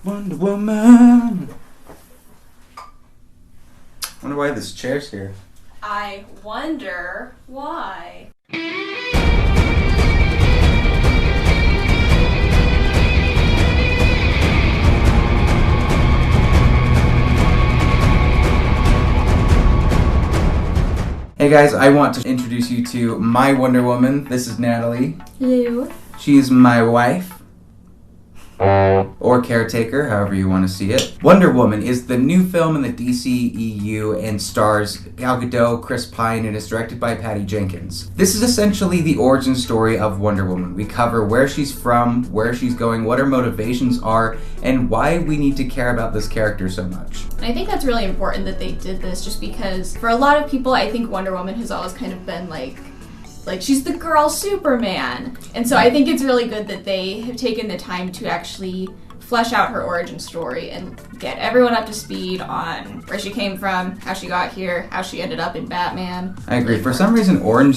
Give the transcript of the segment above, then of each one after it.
Wonder Woman. Wonder why this chair's here. I wonder why. Hey guys, I want to introduce you to my Wonder Woman. This is Natalie. Hello. She is my wife. Or caretaker, however you want to see it. Wonder Woman is the new film in the DCEU and stars Gal Gadot, Chris Pine, and is directed by Patty Jenkins. This is essentially the origin story of Wonder Woman. We cover where she's from, where she's going, what her motivations are, and why we need to care about this character so much. And I think that's really important that they did this, just because for a lot of people, I think Wonder Woman has always kind of been like she's the girl Superman. And so I think it's really good that they have taken the time to actually flesh out her origin story and get everyone up to speed on where she came from, how she got here, how she ended up in Batman. I agree. For some reason, origin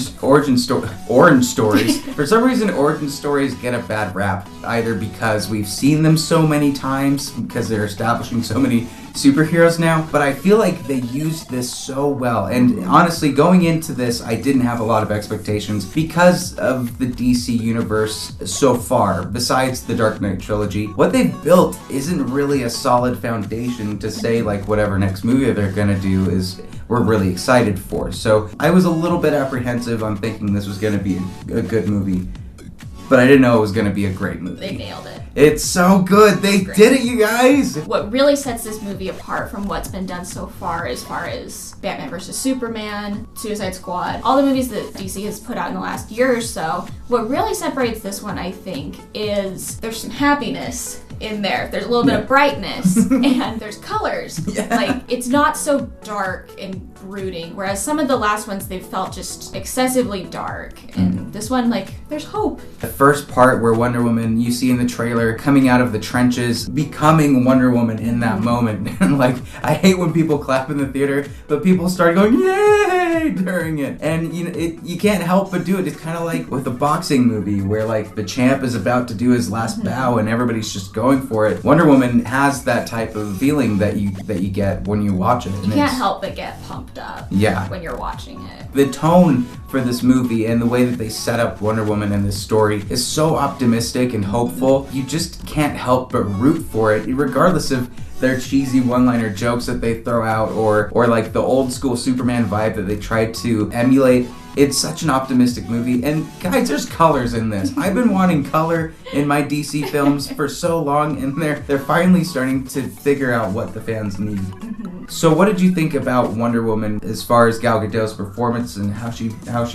stories. For some reason, origin stories get a bad rap, either because we've seen them so many times, because they're establishing so many superheroes now, but I feel like they used this so well. And honestly, going into this, I didn't have a lot of expectations because of the DC universe so far. Besides the Dark Knight trilogy, what they've built isn't really a solid foundation to say like whatever next movie they're gonna do is we're really excited for. So I was a little bit apprehensive on thinking this was gonna be a good movie, but I didn't know it was gonna be a great movie. They nailed it. It's so good. They did it, you guys. What really sets this movie apart from what's been done so far as Batman vs. Superman, Suicide Squad, all the movies that DC has put out in the last year or so, what really separates this one, I think, is there's some happiness in there. There's a little bit of brightness and there's colors. Yeah. Like, it's not so dark and brooding, whereas some of the last ones, they've felt just excessively dark. And this one, like, there's hope. The first part where Wonder Woman, you see in the trailer, coming out of the trenches, becoming Wonder Woman in that moment. And like, I hate when people clap in the theater, but people start going, yay, during it. And you can't help but do it. It's kind of like with a boxing movie where like the champ is about to do his last bow and everybody's just going for it. Wonder Woman has that type of feeling that you get when you watch it. You can't help but get pumped up when you're watching it. The tone for this movie and the way that they set up Wonder Woman in this story is so optimistic and hopeful. You just can't help but root for it, regardless of their cheesy one-liner jokes that they throw out or like the old school Superman vibe that they tried to emulate. It's such an optimistic movie, and guys, there's colors in this. I've been wanting color in my DC films for so long, and they're finally starting to figure out what the fans need. So what did you think about Wonder Woman as far as Gal Gadot's performance and how she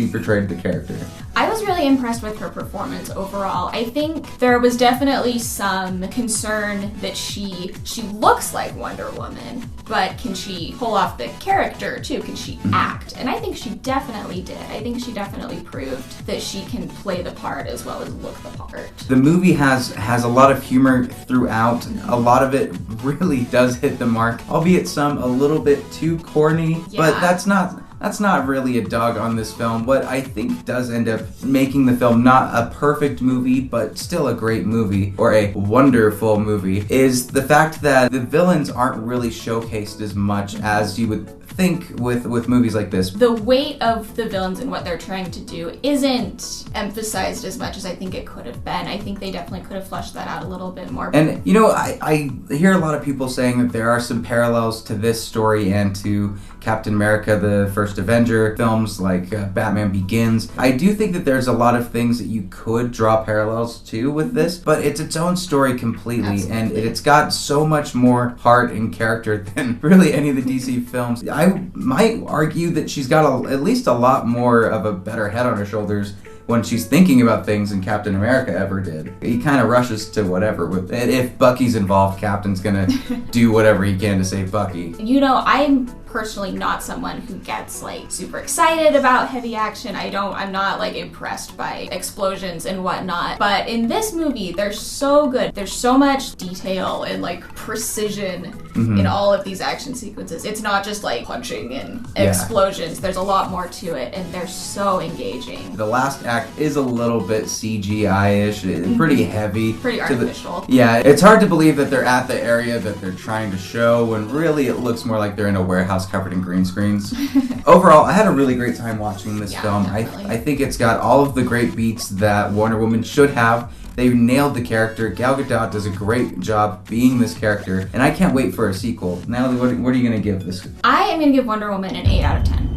portrayed the character? I was really impressed with her performance overall. I think there was definitely some concern that she looks like Wonder Woman, but can she pull off the character too? Can she act? And I think she definitely did. I think she definitely proved that she can play the part as well as look the part. The movie has a lot of humor throughout. A lot of it really does hit the mark, albeit some a little bit too corny, but that's not really a dog on this film. What I think does end up making the film not a perfect movie, but still a great movie, or a wonderful movie, is the fact that the villains aren't really showcased as much as you would think with movies like this. The weight of the villains and what they're trying to do isn't emphasized as much as I think it could have been. I think they definitely could have fleshed that out a little bit more. And I hear a lot of people saying that there are some parallels to this story and to Captain America, the First Avenger films, like Batman Begins. I do think that there's a lot of things that you could draw parallels to with this, but it's its own story completely. Absolutely. And it's got so much more heart and character than really any of the DC films. I might argue that she's got at least a lot more of a better head on her shoulders when she's thinking about things than Captain America ever did. He kind of rushes to whatever. If Bucky's involved, Captain's gonna do whatever he can to save Bucky. I'm personally not someone who gets like super excited about heavy action. I'm not like impressed by explosions and whatnot. But in this movie, they're so good. There's so much detail and like precision in all of these action sequences. It's not just like punching and explosions. There's a lot more to it, and they're so engaging. The last act is a little bit CGI-ish, pretty heavy. Pretty artificial. It's hard to believe that they're at the area that they're trying to show, when really it looks more like they're in a warehouse covered in green screens. Overall, I had a really great time watching this film. I think it's got all of the great beats that Wonder Woman should have. They nailed the character. Gal Gadot does a great job being this character, and I can't wait for a sequel. Natalie, what are you going to give this? I am going to give Wonder Woman an 8 out of 10.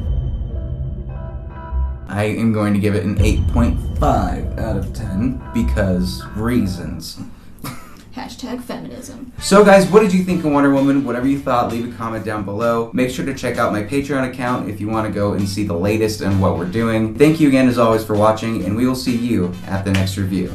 I am going to give it an 8.5 out of 10 because reasons. Hashtag feminism. So guys, what did you think of Wonder Woman? Whatever you thought, leave a comment down below. Make sure to check out my Patreon account if you want to go and see the latest and what we're doing. Thank you again as always for watching, and we will see you at the next review.